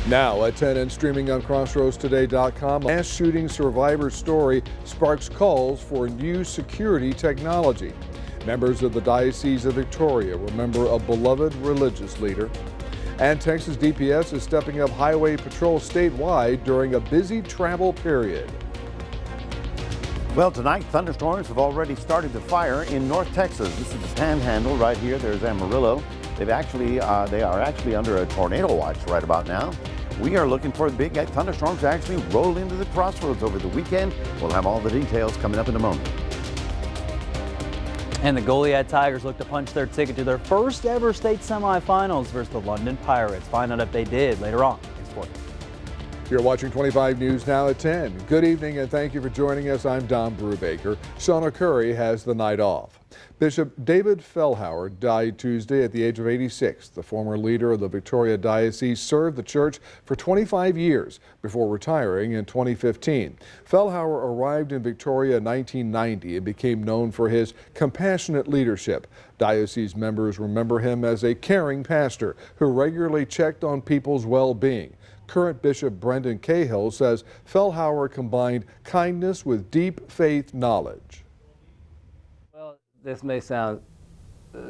Now at 10 and streaming on crossroadstoday.com, mass shooting survivor story sparks calls for new security technology. Members of the Diocese of Victoria remember a beloved religious leader. And Texas DPS is stepping up highway patrol statewide during a busy travel period. Well, tonight, thunderstorms have already started to fire in North Texas. This is the Panhandle right here. There's Amarillo. They are actually under a tornado watch right about now. We are looking for big thunderstorms to actually roll into the crossroads over the weekend. We'll have all the details coming up in a moment. And the Goliad Tigers look to punch their ticket to their first ever state semifinals versus the London Pirates. Find out if they did later on in sports. You're watching 25 News Now at 10. Good evening and thank you for joining us. I'm Don Brubaker. Shauna Curry has the night off. Bishop David Fellhauer died Tuesday at the age of 86. The former leader of the Victoria Diocese served the church for 25 years before retiring in 2015. Fellhauer arrived in Victoria in 1990 and became known for his compassionate leadership. Diocese members remember him as a caring pastor who regularly checked on people's well-being. Current Bishop Brendan Cahill says Fellhauer combined kindness with deep faith knowledge. Well, this may sound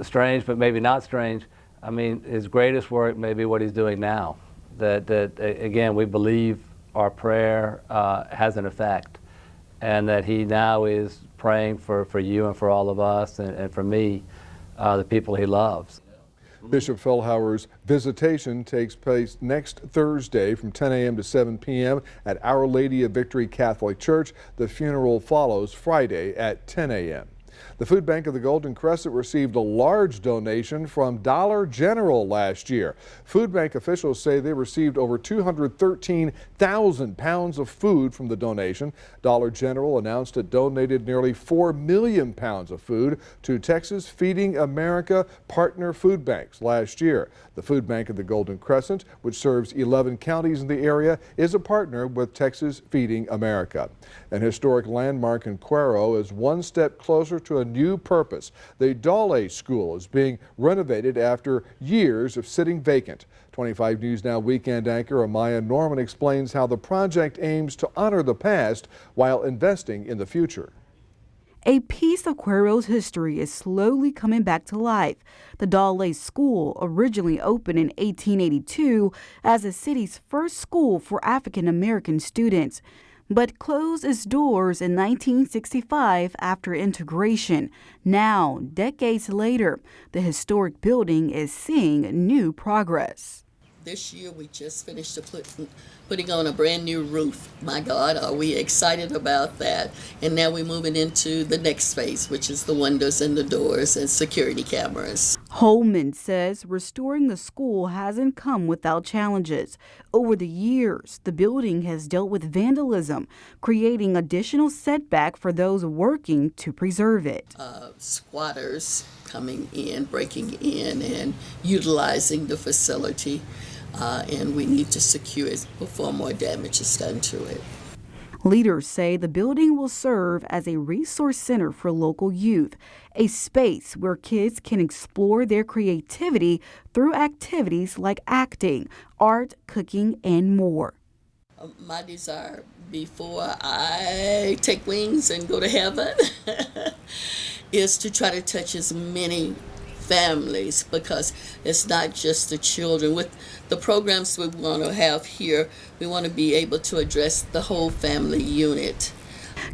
strange, but maybe not strange. I mean, his greatest work may be what he's doing now. That again, we believe our prayer has an effect, and that he now is praying for you and for all of us, and for me, the people he loves. Bishop Fellhauer's visitation takes place next Thursday from 10 a.m. to 7 p.m. at Our Lady of Victory Catholic Church. The funeral follows Friday at 10 a.m. The Food Bank of the Golden Crescent received a large donation from Dollar General last year. Food Bank officials say they received over 213,000 pounds of food from the donation. Dollar General announced it donated nearly 4 million pounds of food to Texas Feeding America partner food banks last year. The Food Bank of the Golden Crescent, which serves 11 counties in the area, is a partner with Texas Feeding America. An historic landmark in Cuero is one step closer to a new purpose. The Dole School is being renovated after years of sitting vacant. 25 News Now weekend anchor Amaya Norman explains how the project aims to honor the past while investing in the future. A piece of Cuero's history is slowly coming back to life. The Dole School originally opened in 1882 as the city's first school for African American students, but closed its doors in 1965 after integration. Now, decades later, the historic building is seeing new progress. This year we just finished putting on a brand new roof. My God, are we excited about that. And now we're moving into the next phase, which is the windows and the doors and security cameras. Holman says restoring the school hasn't come without challenges. Over the years, the building has dealt with vandalism, creating additional setback for those working to preserve it. Squatters coming in, breaking in, and utilizing the facility. And we need to secure it before more damage is done to it. Leaders say the building will serve as a resource center for local youth, a space where kids can explore their creativity through activities like acting, art, cooking, and more. My desire before I take wings and go to heaven is to try to touch as many families, because it's not just the children. With the programs we want to have here, we want to be able to address the whole family unit.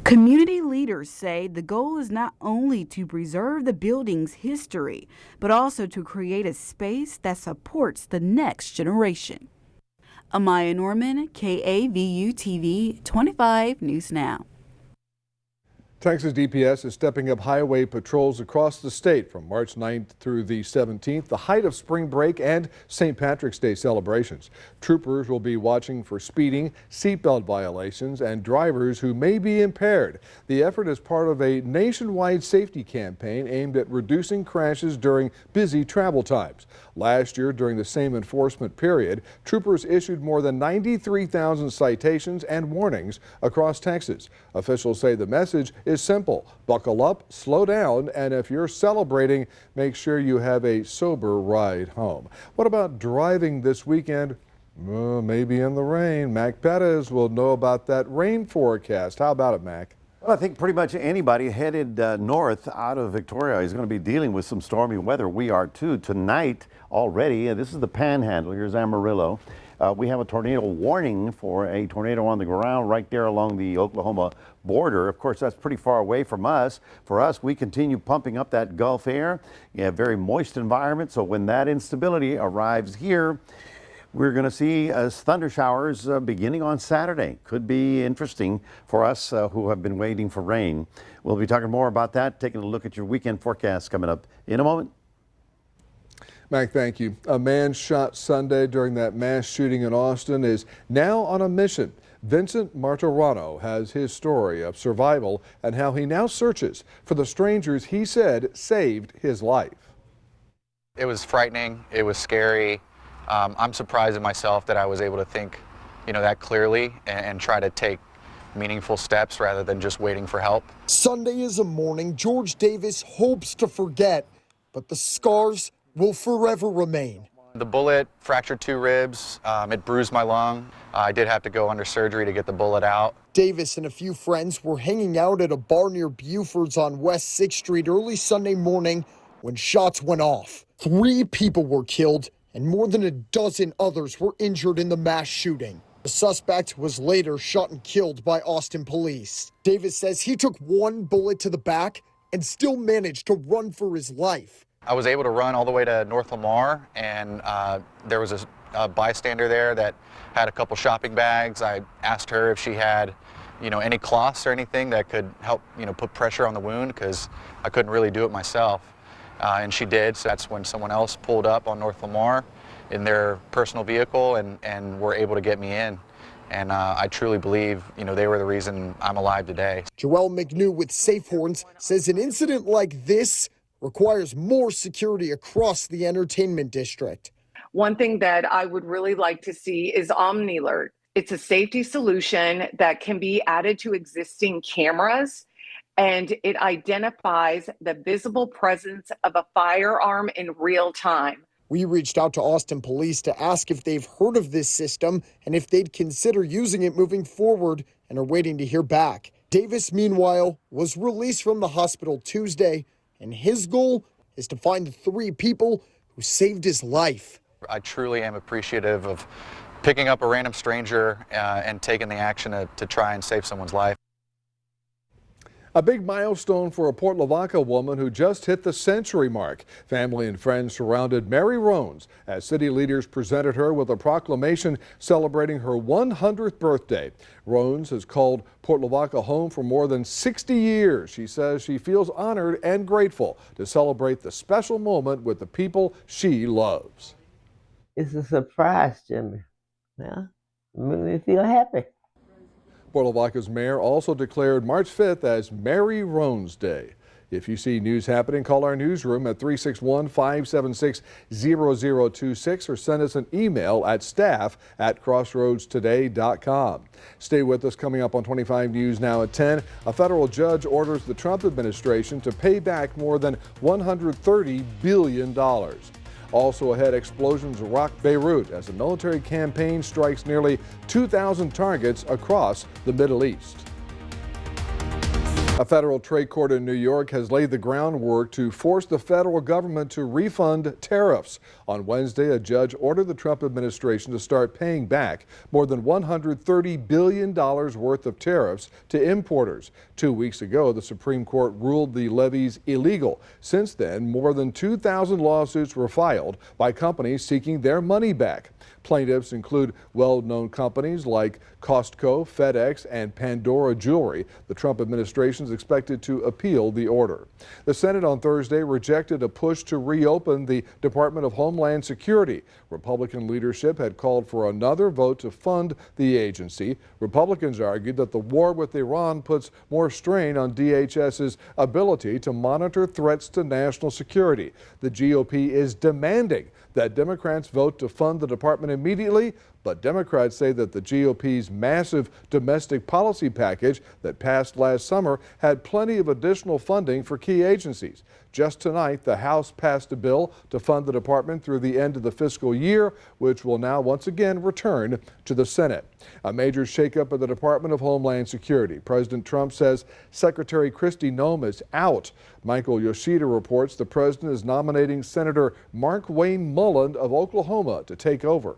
Community leaders say the goal is not only to preserve the building's history, but also to create a space that supports the next generation. Amaya Norman, KAVU TV, 25 News Now. Texas DPS is stepping up highway patrols across the state from March 9th through the 17th, the height of spring break and St. Patrick's Day celebrations. Troopers will be watching for speeding, seatbelt violations, and drivers who may be impaired. The effort is part of a nationwide safety campaign aimed at reducing crashes during busy travel times. Last year, during the same enforcement period, troopers issued more than 93,000 citations and warnings across Texas. Officials say the message is simple. Buckle up, slow down, and if you're celebrating, make sure you have a sober ride home. What about driving this weekend? Well, maybe in the rain. Mac Perez will know about that rain forecast. How about it, Mac? Well, I think pretty much anybody headed north out of Victoria is going to be dealing with some stormy weather. We are too tonight already. This is the Panhandle. Here's Amarillo. We have a tornado warning for a tornado on the ground right there along the Oklahoma border. Of course, that's pretty far away from us. For us, we continue pumping up that Gulf air. You have very moist environment. So when that instability arrives here, we're going to see thunder showers beginning on Saturday. Could be interesting for us who have been waiting for rain. We'll be talking more about that, taking a look at your weekend forecast coming up in a moment. Mac, thank you. A man shot Sunday during that mass shooting in Austin is now on a mission. Vincent Martorano has his story of survival and how he now searches for the strangers he said saved his life. It was frightening. It was scary. I'm surprised at myself that I was able to think, that clearly and try to take meaningful steps rather than just waiting for help. Sunday is a morning George Davis hopes to forget, but the scars will forever remain. The bullet fractured 2 ribs. It bruised my lung. I did have to go under surgery to get the bullet out. Davis and a few friends were hanging out at a bar near Buford's on West 6th Street early Sunday morning when shots went off. 3 people were killed and more than a dozen others were injured in the mass shooting. The suspect was later shot and killed by Austin police. Davis says he took 1 bullet to the back and still managed to run for his life. I was able to run all the way to North Lamar, and there was a bystander there that had a couple shopping bags. I asked her if she had, any cloths or anything that could help, put pressure on the wound, because I couldn't really do it myself. And she did, so that's when someone else pulled up on North Lamar in their personal vehicle and were able to get me in. And I truly believe, they were the reason I'm alive today. Joelle McNew with Safe Horns says an incident like this requires more security across the entertainment district. One thing that I would really like to see is OmniAlert. It's a safety solution that can be added to existing cameras, and it identifies the visible presence of a firearm in real time. We reached out to Austin police to ask if they've heard of this system and if they'd consider using it moving forward, and are waiting to hear back. Davis, meanwhile, was released from the hospital Tuesday, and his goal is to find the 3 people who saved his life. I truly am appreciative of picking up a random stranger and taking the action to try and save someone's life. A big milestone for a Port Lavaca woman who just hit the century mark. Family and friends surrounded Mary Rones as city leaders presented her with a proclamation celebrating her 100th birthday. Rones has called Port Lavaca home for more than 60 years. She says she feels honored and grateful to celebrate the special moment with the people she loves. It's a surprise to me. Yeah, it made me feel happy. Port Lavaca's mayor also declared March 5th as Mary Rones Day. If you see news happening, call our newsroom at 361-576-0026 or send us an email at staff@crossroadstoday.com. Stay with us. Coming up on 25 News Now at 10, a federal judge orders the Trump administration to pay back more than $130 billion. Also ahead, explosions rock Beirut as a military campaign strikes nearly 2,000 targets across the Middle East. A federal trade court in New York has laid the groundwork to force the federal government to refund tariffs. On Wednesday, a judge ordered the Trump administration to start paying back more than $130 billion worth of tariffs to importers. 2 weeks ago, the Supreme Court ruled the levies illegal. Since then, more than 2,000 lawsuits were filed by companies seeking their money back. Plaintiffs include well-known companies like Costco, FedEx, and Pandora Jewelry. The Trump administration is expected to appeal the order. The Senate on Thursday rejected a push to reopen the Department of Homeland Security. Republican leadership had called for another vote to fund the agency. Republicans argued that the war with Iran puts more strain on DHS's ability to monitor threats to national security. The GOP is demanding that Democrats vote to fund the department immediately, but Democrats say that the GOP's massive domestic policy package that passed last summer had plenty of additional funding for key agencies. Just tonight, the House passed a bill to fund the department through the end of the fiscal year, which will now once again return to the Senate. A major shakeup at the Department of Homeland Security. President Trump says Secretary Kristi Noem is out. Michael Yoshida reports the president is nominating Senator Markwayne Mullin of Oklahoma to take over.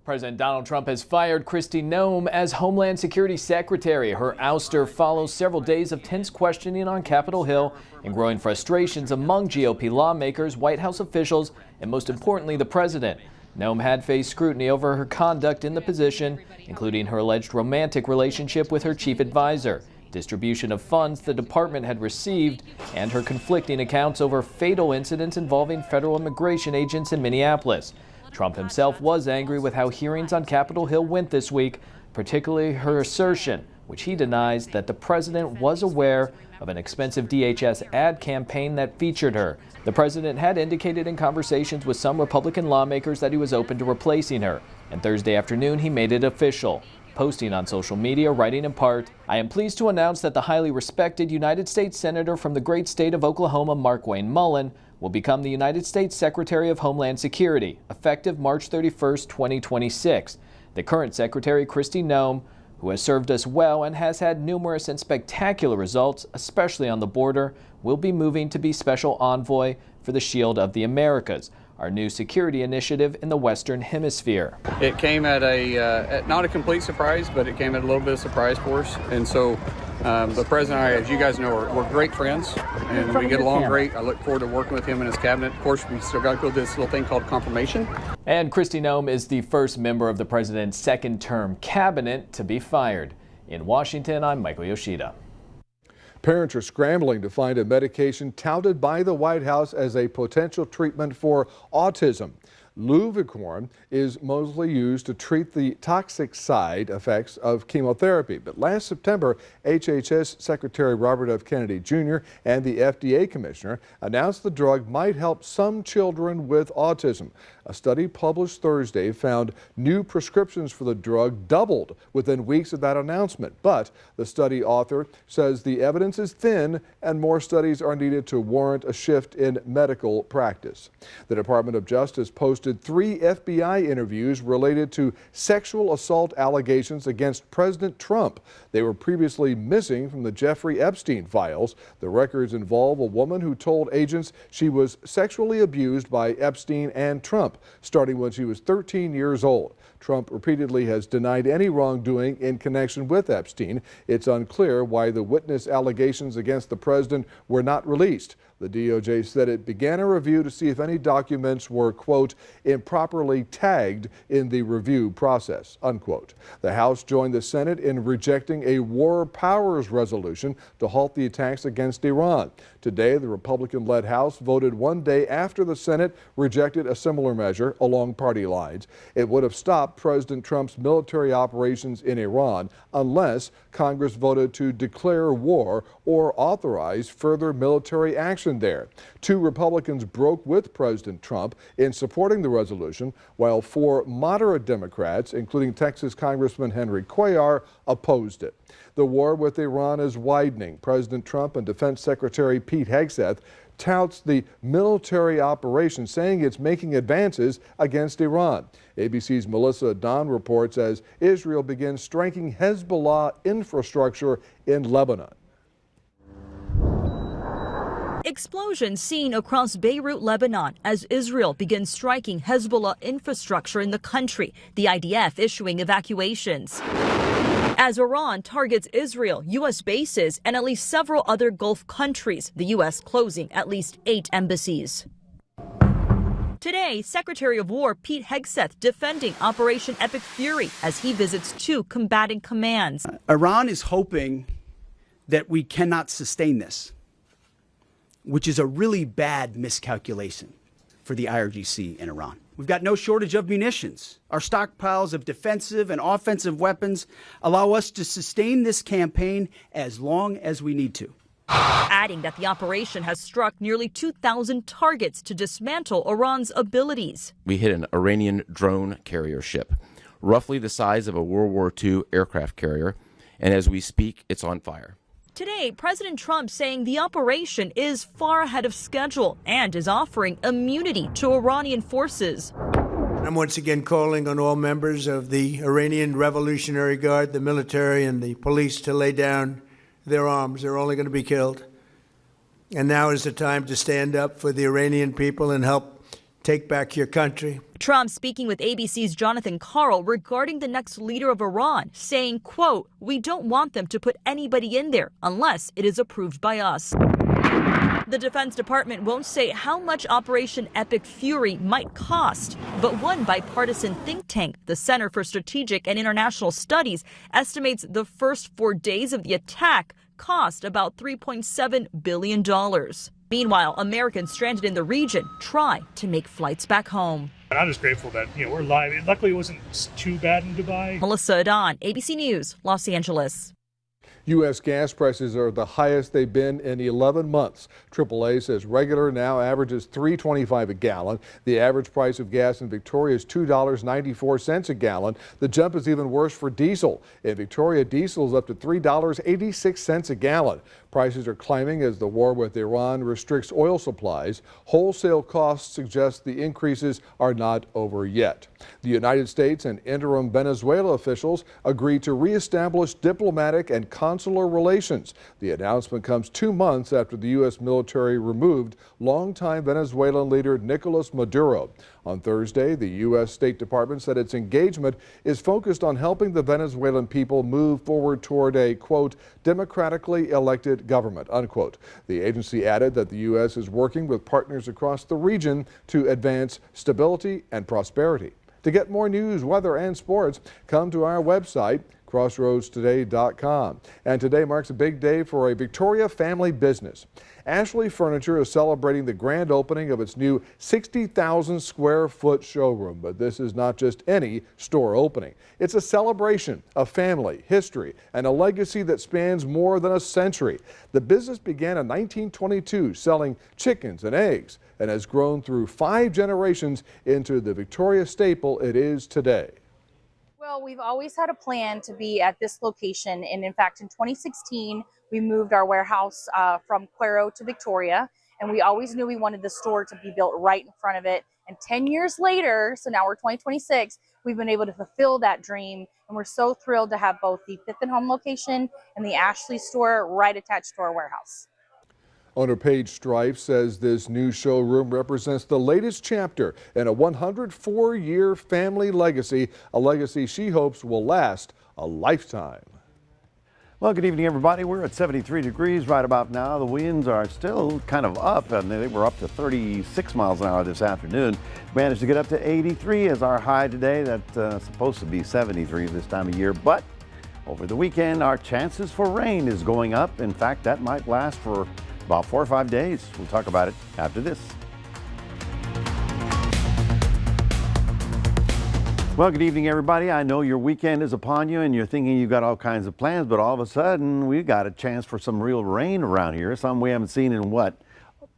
President Donald Trump has fired Kristi Noem as Homeland Security Secretary. Her ouster follows several days of tense questioning on Capitol Hill and growing frustrations among GOP lawmakers, White House officials, and most importantly, the president. Noem had faced scrutiny over her conduct in the position, including her alleged romantic relationship with her chief advisor, distribution of funds the department had received, and her conflicting accounts over fatal incidents involving federal immigration agents in Minneapolis. Trump himself was angry with how hearings on Capitol Hill went this week, particularly her assertion, which he denies, that the president was aware of an expensive DHS ad campaign that featured her. The president had indicated in conversations with some Republican lawmakers that he was open to replacing her, and Thursday afternoon he made it official, posting on social media, writing in part, "I am pleased to announce that the highly respected United States Senator from the great state of Oklahoma, Markwayne Mullin, will become the United States Secretary of Homeland Security, effective March 31st, 2026. The current Secretary, Kristi Noem, who has served us well and has had numerous and spectacular results, especially on the border, will be moving to be Special Envoy for the Shield of the Americas, our new security initiative in the Western Hemisphere." It came at at not a complete surprise, but it came at a little bit of surprise for us. And so the president and I, as you guys know, we're great friends, and we get along great. I look forward to working with him and his cabinet. Of course, we still got to go through this little thing called confirmation. And Kristi Noem is the first member of the president's second-term cabinet to be fired. In Washington, I'm Michael Yoshida. Parents are scrambling to find a medication touted by the White House as a potential treatment for autism. Luvocorn is mostly used to treat the toxic side effects of chemotherapy. But last September, HHS Secretary Robert F. Kennedy Jr. and the FDA Commissioner announced the drug might help some children with autism. A study published Thursday found new prescriptions for the drug doubled within weeks of that announcement. But the study author says the evidence is thin and more studies are needed to warrant a shift in medical practice. The Department of Justice posted 3 FBI interviews related to sexual assault allegations against President Trump. They were previously missing from the Jeffrey Epstein files. The records involve a woman who told agents she was sexually abused by Epstein and Trump, starting when she was 13 years old. Trump repeatedly has denied any wrongdoing in connection with Epstein. It's unclear why the witness allegations against the president were not released. The DOJ said it began a review to see if any documents were, quote, improperly tagged in the review process, unquote. The House joined the Senate in rejecting a war powers resolution to halt the attacks against Iran. Today, the Republican-led House voted one day after the Senate rejected a similar measure along party lines. It would have stopped President Trump's military operations in Iran unless Congress voted to declare war or authorize further military action there. 2 Republicans broke with President Trump in supporting the resolution, while 4 moderate Democrats, including Texas Congressman Henry Cuellar, opposed it. The war with Iran is widening. President Trump and Defense Secretary Pete Hegseth touts the military operation, saying it's making advances against Iran. ABC's Melissa Don reports as Israel begins striking Hezbollah infrastructure in Lebanon. Explosions seen across Beirut, Lebanon, as Israel begins striking Hezbollah infrastructure in the country, the IDF issuing evacuations. As Iran targets Israel, U.S. bases, and at least several other Gulf countries, the U.S. closing at least 8 embassies. Today, Secretary of War Pete Hegseth defending Operation Epic Fury as he visits 2 combating commands. Iran is hoping that we cannot sustain this, which is a really bad miscalculation for the IRGC in Iran. We've got no shortage of munitions. Our stockpiles of defensive and offensive weapons allow us to sustain this campaign as long as we need to. Adding that the operation has struck nearly 2,000 targets to dismantle Iran's abilities. We hit an Iranian drone carrier ship, roughly the size of a World War II aircraft carrier, and as we speak, it's on fire. Today, President Trump saying the operation is far ahead of schedule and is offering immunity to Iranian forces. I'm once again calling on all members of the Iranian Revolutionary Guard, the military, and the police to lay down their arms. They're only going to be killed. And now is the time to stand up for the Iranian people and help take back your country. Trump speaking with ABC's Jonathan Karl regarding the next leader of Iran, saying, quote, "We don't want them to put anybody in there unless it is approved by us." The Defense Department won't say how much Operation Epic Fury might cost, but one bipartisan think tank, the Center for Strategic and International Studies, estimates the first 4 days of the attack cost about $3.7 billion. Meanwhile, Americans stranded in the region try to make flights back home. I'm just grateful that, we're live. Luckily, it wasn't too bad in Dubai. Melissa Adon, ABC News, Los Angeles. U.S. gas prices are the highest they've been in 11 months. AAA says regular now averages $3.25 a gallon. The average price of gas in Victoria is $2.94 a gallon. The jump is even worse for diesel. In Victoria, diesel is up to $3.86 a gallon. Prices are climbing as the war with Iran restricts oil supplies. Wholesale costs suggest the increases are not over yet. The United States and interim Venezuela officials agreed to reestablish diplomatic and consular relations. The announcement comes 2 months after the U.S. military removed longtime Venezuelan leader Nicolas Maduro. On Thursday, the U.S. State Department said its engagement is focused on helping the Venezuelan people move forward toward a, quote, democratically elected government, unquote. The agency added that the U.S. is working with partners across the region to advance stability and prosperity. To get more news, weather, and sports, come to our website, crossroadstoday.com. And today marks a big day for a Victoria family business. Ashley Furniture is celebrating the grand opening of its new 60,000 square foot showroom. But this is not just any store opening. It's a celebration of family, history, and a legacy that spans more than a century. The business began in 1922 selling chickens and eggs and has grown through 5 generations into the Victoria staple it is today. Well, we've always had a plan to be at this location, and in fact, in 2016, we moved our warehouse from Cuero to Victoria, and we always knew we wanted the store to be built right in front of it. And 10 years later, so now we're 2026, we've been able to fulfill that dream, and we're so thrilled to have both the Fifth and Home location and the Ashley store right attached to our warehouse. Owner Paige Strife says this new showroom represents the latest chapter in a 104-year family legacy, a legacy she hopes will last a lifetime. Well, good evening, everybody. We're at 73 degrees right about now. The winds are still kind of up, and they were up to 36 miles an hour this afternoon. Managed to get up to 83 as our high today. That's supposed to be 73 this time of year, but over the weekend, our chances for rain is going up. In fact, that might last for about 4 or 5 days. We'll talk about it after this. Well, good evening, everybody. I know your weekend is upon you and you're thinking you've got all kinds of plans, but all of a sudden we got a chance for some real rain around here, some we haven't seen in what,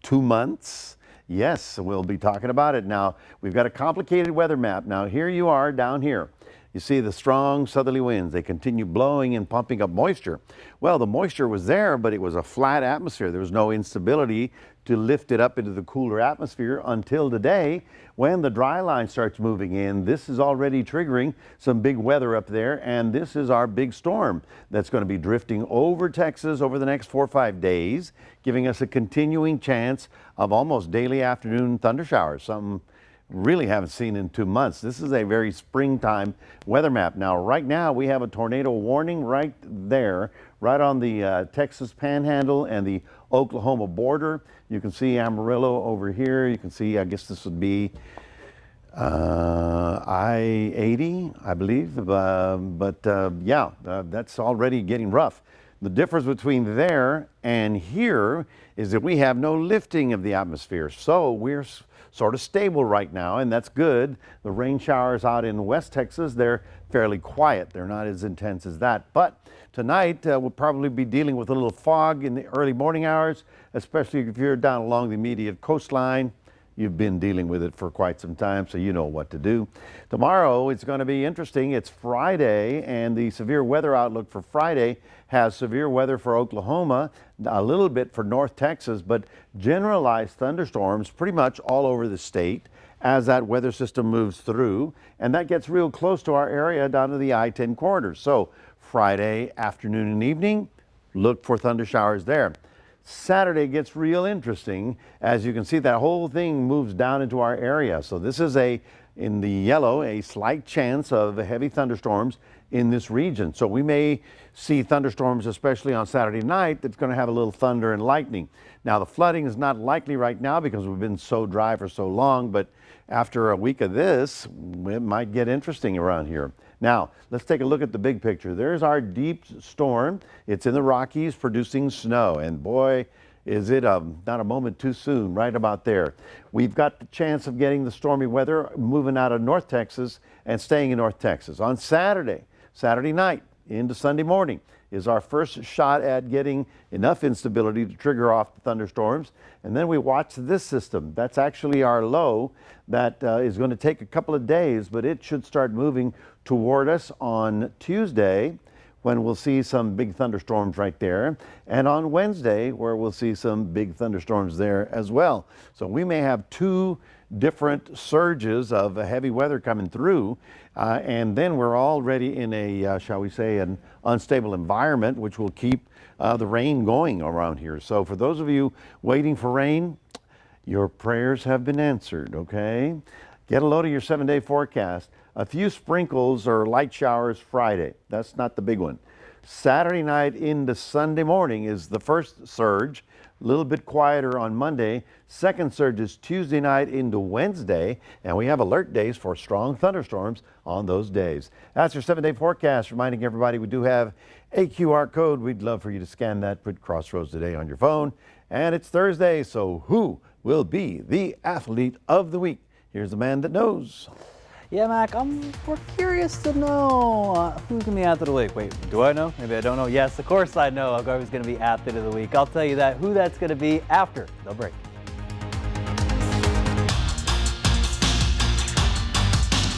2 months? Yes, we'll be talking about it. Now, we've got a complicated weather map. Now, here you are down here. You see the strong southerly winds. They continue blowing and pumping up moisture. Well, the moisture was there, but it was a flat atmosphere. There was no instability to lift it up into the cooler atmosphere until today when the dry line starts moving in. This is already triggering some big weather up there, and this is our big storm that's going to be drifting over Texas over the next 4 or 5 days, giving us a continuing chance of almost daily afternoon thunder showers, something really haven't seen in 2 months. This is a very springtime weather map. Now, right now, we have a tornado warning right there, right on the Texas Panhandle and the Oklahoma border. You can see Amarillo over here. You can see, I guess this would be I-80, I believe. That's already getting rough. The difference between there and here is that we have no lifting of the atmosphere. So we're sort of stable right now, and that's good. The rain showers out in West Texas, they're fairly quiet. They're not as intense as that. But tonight, we'll probably be dealing with a little fog in the early morning hours, especially if you're down along the immediate coastline. You've been dealing with it for quite some time, so you know what to do. Tomorrow, it's going to be interesting. It's Friday, and the severe weather outlook for Friday has severe weather for Oklahoma, a little bit for North Texas, but generalized thunderstorms pretty much all over the state as that weather system moves through, and that gets real close to our area down to the I-10 corridor. So Friday afternoon and evening, look for thunder showers there. Saturday gets real interesting. As you can see, that whole thing moves down into our area. So this is in the yellow, a slight chance of heavy thunderstorms in this region. So we may see thunderstorms, especially on Saturday night, that's going to have a little thunder and lightning. Now, the flooding is not likely right now because we've been so dry for so long, but after a week of this, it might get interesting around here. Now, let's take a look at the big picture. There's our deep storm. It's in the Rockies producing snow, and boy, is it not a moment too soon, right about there. We've got the chance of getting the stormy weather moving out of North Texas and staying in North Texas. On Saturday night into Sunday morning is our first shot at getting enough instability to trigger off the thunderstorms. And then we watch this system. That's actually our low that is going to take a couple of days, but it should start moving toward us on Tuesday, when we'll see some big thunderstorms right there, and on Wednesday, where we'll see some big thunderstorms there as well. So we may have two different surges of heavy weather coming through, and then we're already in a, shall we say, an unstable environment, which will keep the rain going around here. So for those of you waiting for rain, your prayers have been answered, okay? Get a load of your 7-day forecast. A few sprinkles or light showers Friday. That's not the big one. Saturday night into Sunday morning is the first surge. A little bit quieter on Monday. Second surge is Tuesday night into Wednesday. And we have alert days for strong thunderstorms on those days. That's your 7-day forecast. Reminding everybody we do have a QR code. We'd love for you to scan that, put Crossroads Today on your phone. And it's Thursday, so who will be the athlete of the week? Here's the man that knows. Yeah, Mac, we're curious to know who's going to be athlete of the week. Wait, do I know? Maybe I don't know. Yes, of course I know who's going to be athlete of the week. I'll tell you who that's going to be after the break.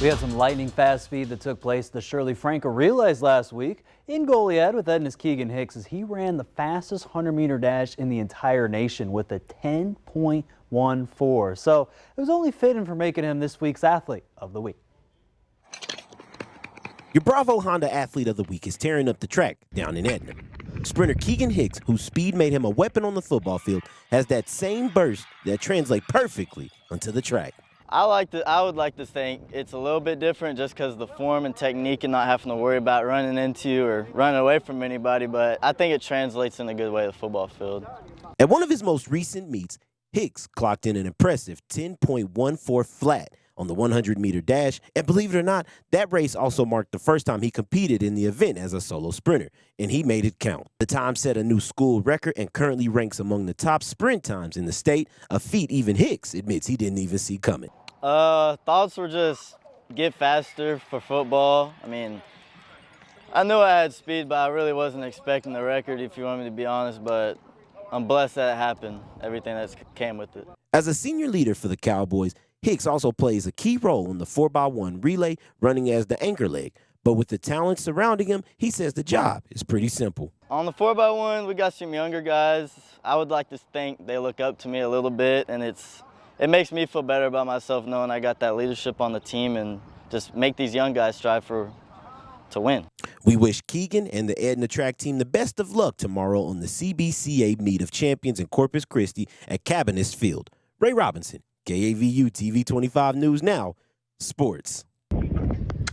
We had some lightning fast speed that took place at the Shirley Franco Relays last week. In Goliad with Edna's Keegan Hicks as he ran the fastest 100-meter dash in the entire nation with a 10.14. So it was only fitting for making him this week's athlete of the week. Your Bravo Honda athlete of the week is tearing up the track down in Edna. Sprinter Keegan Hicks, whose speed made him a weapon on the football field, has that same burst that translates perfectly onto the track. I would like to think it's a little bit different just because of the form and technique and not having to worry about running into or running away from anybody, but I think it translates in a good way to the football field. At one of his most recent meets, Hicks clocked in an impressive 10.14 flat on the 100-meter dash, and believe it or not, that race also marked the first time he competed in the event as a solo sprinter, and he made it count. The time set a new school record and currently ranks among the top sprint times in the state, a feat even Hicks admits he didn't even see coming. Thoughts were just get faster for football. I mean, I knew I had speed, but I really wasn't expecting the record, if you want me to be honest, but I'm blessed that it happened, everything that came with it. As a senior leader for the Cowboys, Hicks also plays a key role in the 4x1 relay, running as the anchor leg. But with the talent surrounding him, he says the job is pretty simple. On the 4x1, we got some younger guys. I would like to think they look up to me a little bit, and it makes me feel better about myself knowing I got that leadership on the team and just make these young guys strive to win. We wish Keegan and the Edna track team the best of luck tomorrow on the CBCA Meet of Champions in Corpus Christi at Cabinets Field. Ray Robinson, KAVU TV 25 News Now, Sports.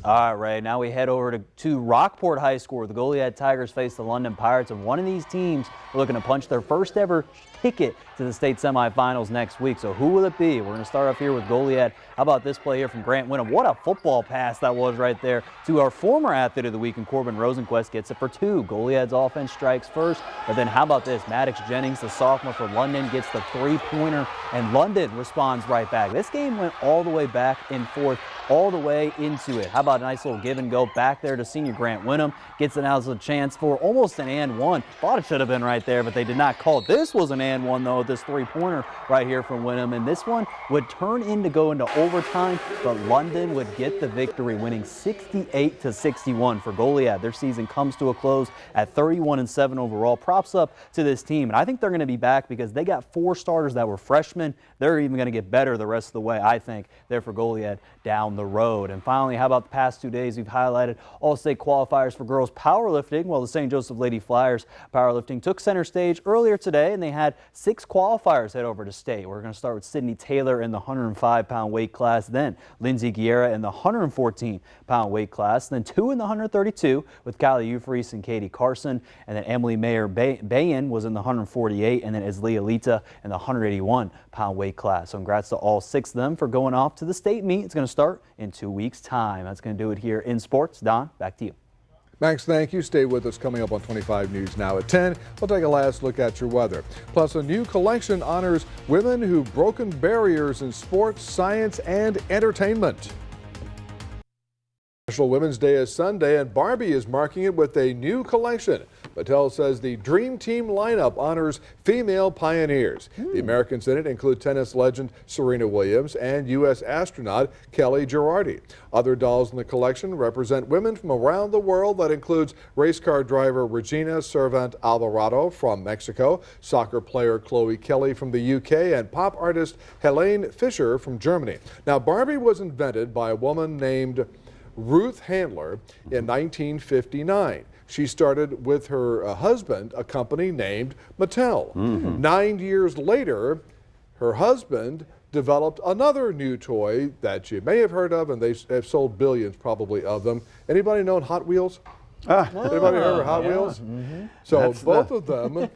All right, Ray, now we head over to Rockport High School where the Goliad Tigers face the London Pirates, and one of these teams are looking to punch their first ever ticket to the state semifinals next week. So who will it be? We're going to start off here with Goliad. How about this play here from Grant Winham? What a football pass that was right there to our former athlete of the week, and Corbin Rosenquist gets it for 2. Goliad's offense strikes first, but then how about this? Maddox Jennings, the sophomore for London, gets the 3-pointer, and London responds right back. This game went all the way back and forth, all the way into it. How about saw a nice little give and go back there to senior Grant Winham. Gets it now as a chance for almost an and one. Thought it should have been right there, but they did not call it. This was an and one, though, this three-pointer right here from Winham. And this one would turn into go into overtime, but London would get the victory, winning 68-61 for Goliad. Their season comes to a close at 31-7 overall. Props up to this team. And I think they're going to be back because they got 4 starters that were freshmen. They're even going to get better the rest of the way, I think, there for Goliad down the road. And finally, how about the past 2 days? We've highlighted all-state qualifiers for girls powerlifting. Well, the St. Joseph Lady Flyers powerlifting took center stage earlier today, and they had 6 qualifiers head over to state. We're going to start with Sydney Taylor in the 105-pound weight class, then Lindsay Guerra in the 114-pound weight class, then 2 in the 132 with Kylie Euphreys and Katie Carson, and then Emily Mayer Bayan was in the 148, and then Islia Lita in the 181-pound weight class. So congrats to all 6 of them for going off to the state meet. It's going to start in 2 weeks' time. That's going to do it here in sports. Don, back to you. Max, thank you. Stay with us. Coming up on 25 News Now at 10. We'll take a last look at your weather. Plus, a new collection honors women who've broken barriers in sports, science, and entertainment. National Women's Day is Sunday, and Barbie is marking it with a new collection. Mattel says the Dream Team lineup honors female pioneers. The Americans in it include tennis legend Serena Williams and U.S. astronaut Kelly Girardi. Other dolls in the collection represent women from around the world. That includes race car driver Regina Servant Alvarado from Mexico, soccer player Chloe Kelly from the UK, and pop artist Helene Fischer from Germany. Now, Barbie was invented by a woman named Ruth Handler in 1959. She started with her husband a company named Mattel. 9 years later, her husband developed another new toy that you may have heard of, and they have sold billions probably of them. Anybody known Hot Wheels? Anybody heard of Hot Wheels? So both of them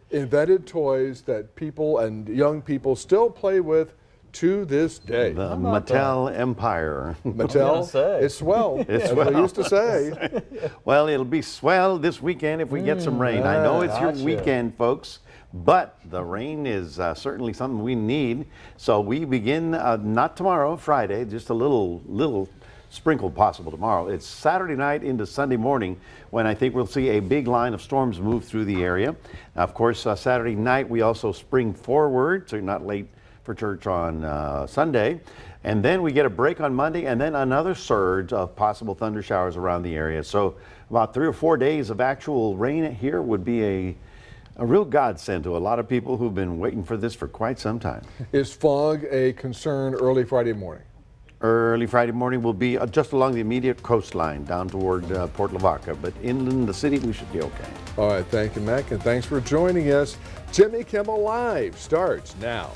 invented toys that people and young people still play with to this day. The Mattel Empire. Mattel, it's swell, as they used to say. Well, it'll be swell this weekend if we get some rain. I know it's your weekend, folks, but the rain is certainly something we need. So we begin not tomorrow, Friday, just a little sprinkle possible tomorrow. It's Saturday night into Sunday morning when I think we'll see a big line of storms move through the area. Now, of course, Saturday night we also spring forward, so you're not late for church on Sunday. And then we get a break on Monday, and then another surge of possible thunder showers around the area. So about 3 or 4 days of actual rain here would be a real godsend to a lot of people who've been waiting for this for quite some time. Is fog a concern early Friday morning? Early Friday morning will be just along the immediate coastline down toward Port Lavaca, but inland the city we should be okay. All right, thank you, Mac, and thanks for joining us. Jimmy Kimmel Live starts now.